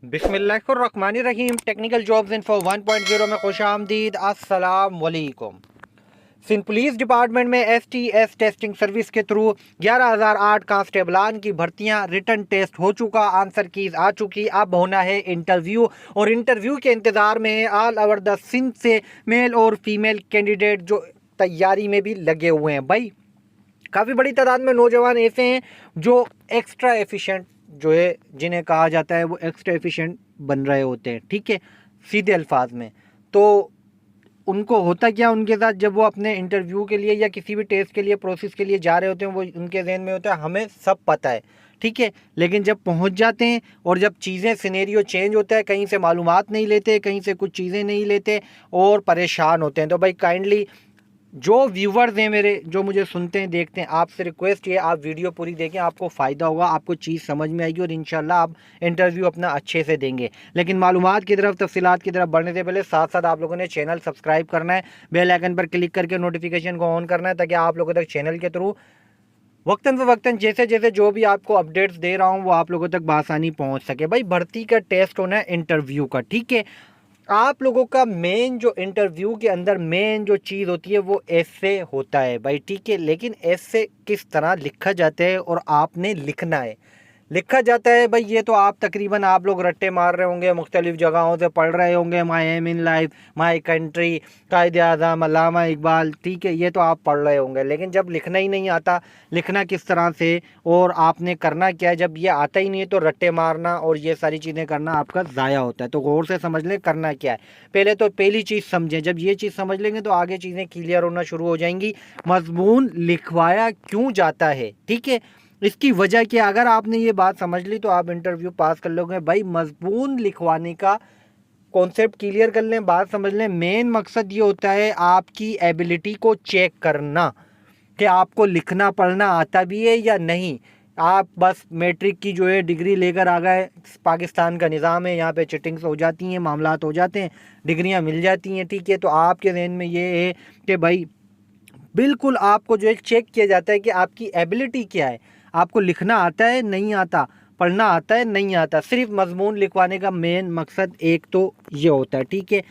बिस्मिल्लाहिर्रहमानिर्रहीम। Technical jobs info 1.0 में खुशामदीद। अस्सलाम वालेकुम। सिंध पुलिस डिपार्टमेंट में STS टेस्टिंग सर्विस के थ्रू 11,008 कांस्टेबलान की भर्तियां रिटर्न टेस्ट हो चुका, आंसर कीज आ चुकी। अब होना है इंटरव्यू और इंटरव्यू के इंतज़ार में है ऑल ओवर द सिंध से मेल और फीमेल कैंडिडेट जो तैयारी में भी लगे हुए हैं। भाई काफ़ी बड़ी तादाद में नौजवान ऐसे हैं जो एक्स्ट्रा एफिशिएंट जो है, जिन्हें कहा जाता है वो एक्स्ट्रा एफिशिएंट बन रहे होते हैं। ठीक है, सीधे अल्फाज में। तो उनको होता क्या, उनके साथ जब वो अपने इंटरव्यू के लिए या किसी भी टेस्ट के लिए प्रोसेस के लिए जा रहे होते हैं, वो उनके जहन में होता है हमें सब पता है। ठीक है, लेकिन जब पहुंच जाते हैं और जब चीज़ें सिनेरियो चेंज होता है, कहीं से मालूमात नहीं लेते, कहीं से कुछ चीज़ें नहीं लेते और परेशान होते हैं। तो भाई काइंडली जो व्यूवर्स हैं मेरे, जो मुझे सुनते हैं देखते हैं, आपसे रिक्वेस्ट ये, आप वीडियो पूरी देखें, आपको फ़ायदा होगा, आपको चीज़ समझ में आएगी और इंशाल्लाह आप इंटरव्यू अपना अच्छे से देंगे। लेकिन मालूमात की तरफ, तफसीलात की तरफ बढ़ने से पहले साथ साथ आप लोगों ने चैनल सब्सक्राइब करना है, बेल आइकन पर क्लिक करके नोटिफिकेशन को ऑन करना है, ताकि आप लोगों तक चैनल के थ्रू वक्तन फ़वक्तन जैसे जैसे जो भी आपको अपडेट्स दे रहा हूँ वो आप लोगों तक बआसानी पहुँच सके। भाई भर्ती का टेस्ट होना है इंटरव्यू का। ठीक है, आप लोगों का मेन जो इंटरव्यू के अंदर मेन जो चीज़ होती है वो ऐसे होता है भाई। ठीक है, लेकिन ऐसे किस तरह लिखा जाता है और आपने लिखना है। लिखा जाता है भाई, ये तो आप तकरीबन आप लोग रट्टे मार रहे होंगे, मुख्तलिफ जगहों से पढ़ रहे होंगे, my aim in life, my country, Quaid-e Azam, अल्लामा इकबाल। ठीक है, ये तो आप पढ़ रहे होंगे, लेकिन जब लिखना ही नहीं आता, लिखना किस तरह से और आपने करना क्या है, जब ये आता ही नहीं है तो रट्टे मारना और ये सारी चीज़ें करना आपका ज़ाया होता है। तो गौर से समझ लें करना क्या है। पहले तो पहली चीज़ समझें, जब ये चीज़ समझ लेंगे तो आगे चीज़ें क्लियर होना शुरू हो जाएंगी। मजमून लिखवाया क्यों जाता है, ठीक है, इसकी वजह क्या, अगर आपने ये बात समझ ली तो आप इंटरव्यू पास कर लोगे। भाई मजमून लिखवाने का कॉन्सेप्ट क्लियर कर लें, बात समझ लें। मेन मकसद ये होता है आपकी एबिलिटी को चेक करना कि आपको लिखना पढ़ना आता भी है या नहीं। आप बस मैट्रिक की जो है डिग्री लेकर आ गए, पाकिस्तान का निज़ाम है, यहाँ पे चिटिंग्स हो जाती हैं, मामलात हो जाते हैं, डिग्रियाँ मिल जाती हैं। ठीक है, तो आपके जहन में ये है कि भाई बिल्कुल आपको जो है चेक किया जाता है कि आपकी एबिलिटी क्या है, आपको लिखना आता है नहीं आता, पढ़ना आता है नहीं आता। सिर्फ मजमून लिखवाने का मेन मकसद एक तो ये होता है। ठीक है,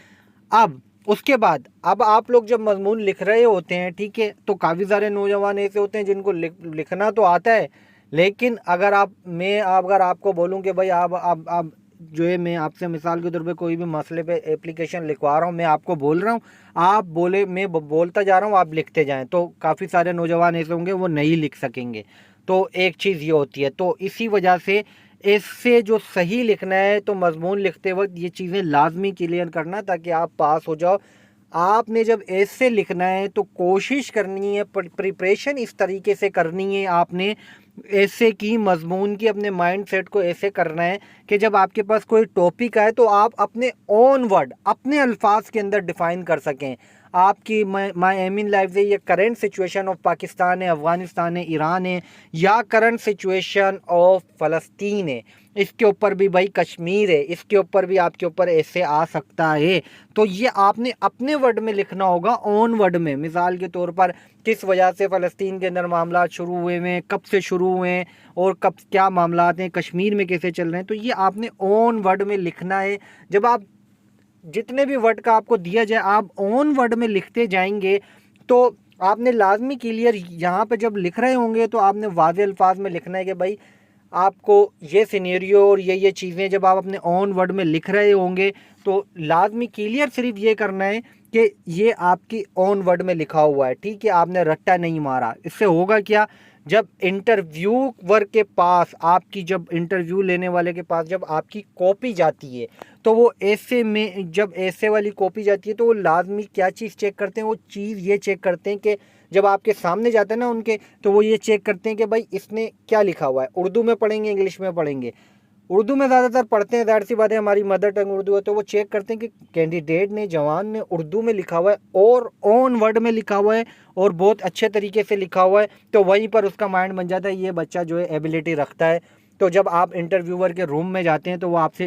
अब उसके बाद अब आप लोग जब मजमून लिख रहे होते हैं, ठीक है, तो काफ़ी सारे नौजवान ऐसे होते हैं जिनको लिखना तो आता है, लेकिन अगर अगर आपको बोलूँ कि भाई आप जो है, मैं आपसे मिसाल के तौर पे कोई भी मसले पे एप्लीकेशन लिखवा रहा हूँ, मैं आपको बोल रहा हूँ, आप बोले, मैं बोलता जा रहा हूँ, आप लिखते जाएं, तो काफ़ी सारे नौजवान ऐसे होंगे वो नहीं लिख सकेंगे। तो एक चीज़ ये होती है, तो इसी वजह से इससे जो सही लिखना है तो मजमून लिखते वक्त ये चीज़ें लाजमी क्लियर करना, ताकि आप पास हो जाओ। आपने जब ऐसे लिखना है तो कोशिश करनी है, प्रिपरेशन इस तरीके से करनी है आपने ऐसे की मजमून की, अपने माइंड सेट को ऐसे करना है कि जब आपके पास कोई टॉपिक आए तो आप अपने ओन वर्ड, अपने अल्फाज के अंदर डिफ़ाइन कर सकें। आपकी माई एम इन लाइफ से ये करंट सिचुएशन ऑफ पाकिस्तान है, अफ़गानिस्तान है, ईरान है, या करंट सिचुएशन ऑफ फ़लस्तीन है, इसके ऊपर भी भाई कश्मीर है, इसके ऊपर भी आपके ऊपर ऐसे आ सकता है। तो ये आपने अपने वर्ड में लिखना होगा, ओन वर्ड में। मिसाल के तौर पर किस वजह से फ़लस्तीन के अंदर मामला शुरू हुए हैं, कब से शुरू हुए हैं और कब क्या मामलात हैं, कश्मीर में कैसे चल रहे हैं, तो ये आपने ओन वर्ड में लिखना है। जब आप जितने भी वर्ड का आपको दिया जाए आप ओन वर्ड में लिखते जाएंगे तो आपने लाजमी क्लियर यहाँ पे जब लिख रहे होंगे तो आपने वाज़ेह अल्फाज में लिखना है कि भाई आपको ये सिनेरियो और ये चीज़ें जब आप अपने ओन वर्ड में लिख रहे होंगे तो लाजमी क्लियर सिर्फ ये करना है कि ये आपकी ओन वर्ड में लिखा हुआ है। ठीक है, आपने रट्टा नहीं मारा। इससे होगा क्या, जब इंटरव्यूअर के पास आपकी, जब इंटरव्यू लेने वाले के पास जब आपकी कॉपी जाती है तो वो ऐसे में, जब ऐसे वाली कॉपी जाती है तो वो लाजमी क्या चीज़ चेक करते हैं, वो चीज़ ये चेक करते हैं कि जब आपके सामने जाता है ना उनके, तो वो ये चेक करते हैं कि भाई इसने क्या लिखा हुआ है। उर्दू में पढ़ेंगे, इंग्लिश में पढ़ेंगे, उर्दू में ज़्यादातर पढ़ते हैं, ज़ाहिर सी बात है हमारी मदर टंग उर्दू है, तो वो चेक करते हैं कि कैंडिडेट ने, जवान ने उर्दू में लिखा हुआ है और ऑन वर्ड में लिखा हुआ है और बहुत अच्छे तरीके से लिखा हुआ है, तो वहीं पर उसका माइंड बन जाता है ये बच्चा जो है एबिलिटी रखता है। तो जब आप इंटरव्यूअर के रूम में जाते हैं तो वो आपसे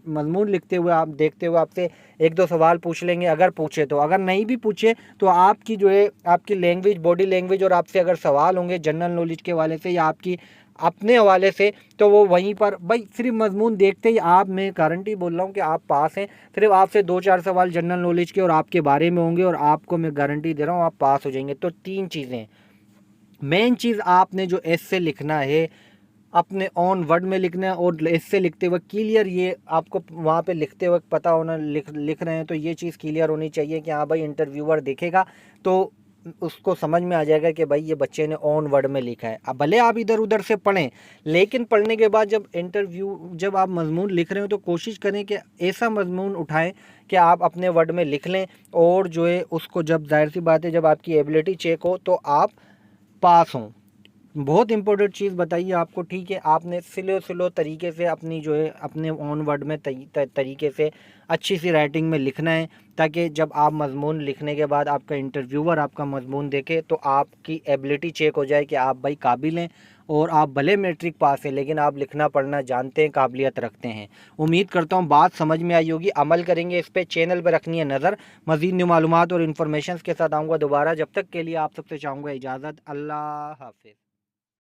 मजमून लिखते हुए, आप देखते हुए आपसे एक दो सवाल पूछ लेंगे, अगर पूछे तो, अगर नहीं भी पूछे तो आपकी जो है आपकी लैंग्वेज, बॉडी लैंग्वेज और आपसे अगर सवाल होंगे जनरल नॉलेज के वाले से या आपकी अपने हवाले से, तो वो वहीं पर भाई सिर्फ मजमून देखते ही आप, मैं गारंटी बोल रहा हूँ कि आप पास हैं। सिर्फ आपसे 2-4 सवाल जनरल नॉलेज के और आपके बारे में होंगे और आपको मैं गारंटी दे रहा हूँ आप पास हो जाएंगे। तो 3 चीज़ें, मेन चीज़ आपने जो एस्से लिखना है अपने ऑन वर्ड में लिखना है, और एस्से लिखते वक्त क्लियर, ये आपको वहाँ पे लिखते वक्त पता होना, लिख रहे हैं तो ये चीज़ क्लियर होनी चाहिए कि हाँ भाई इंटरव्यूअर देखेगा तो उसको समझ में आ जाएगा कि भाई ये बच्चे ने ऑन वर्ड में लिखा है। अब भले आप इधर उधर से पढ़ें, लेकिन पढ़ने के बाद जब आप मजमून लिख रहे हो तो कोशिश करें कि ऐसा मजमून उठाएं कि आप अपने वर्ड में लिख लें, और जो है उसको जब जाहिर सी बात है जब आपकी एबिलिटी चेक हो तो आप पास हों। बहुत इंपॉर्टेंट चीज़ बताइए आपको, ठीक है, आपने स्लो तरीके से अपनी जो है अपने ऑन वर्ड में तरीके से अच्छी सी राइटिंग में लिखना है, ताकि जब आप मजमून लिखने के बाद आपका इंटरव्यूअर आपका मजमून देखे तो आपकी एबिलिटी चेक हो जाए कि आप भाई काबिल हैं, और आप भले मैट्रिक पास हैं लेकिन आप लिखना पढ़ना जानते हैं, काबिलियत रखते हैं। उम्मीद करता हूँ बात समझ में आई होगी, अमल करेंगे इस पर। चैनल पर रखनी है नज़र, मज़ीद न्यू मालूमात और इन्फॉर्मेशन के साथ आऊँगा दोबारा। जब तक के लिए आप सबसे चाहूँगा इजाज़त। अल्लाह हाफिज़।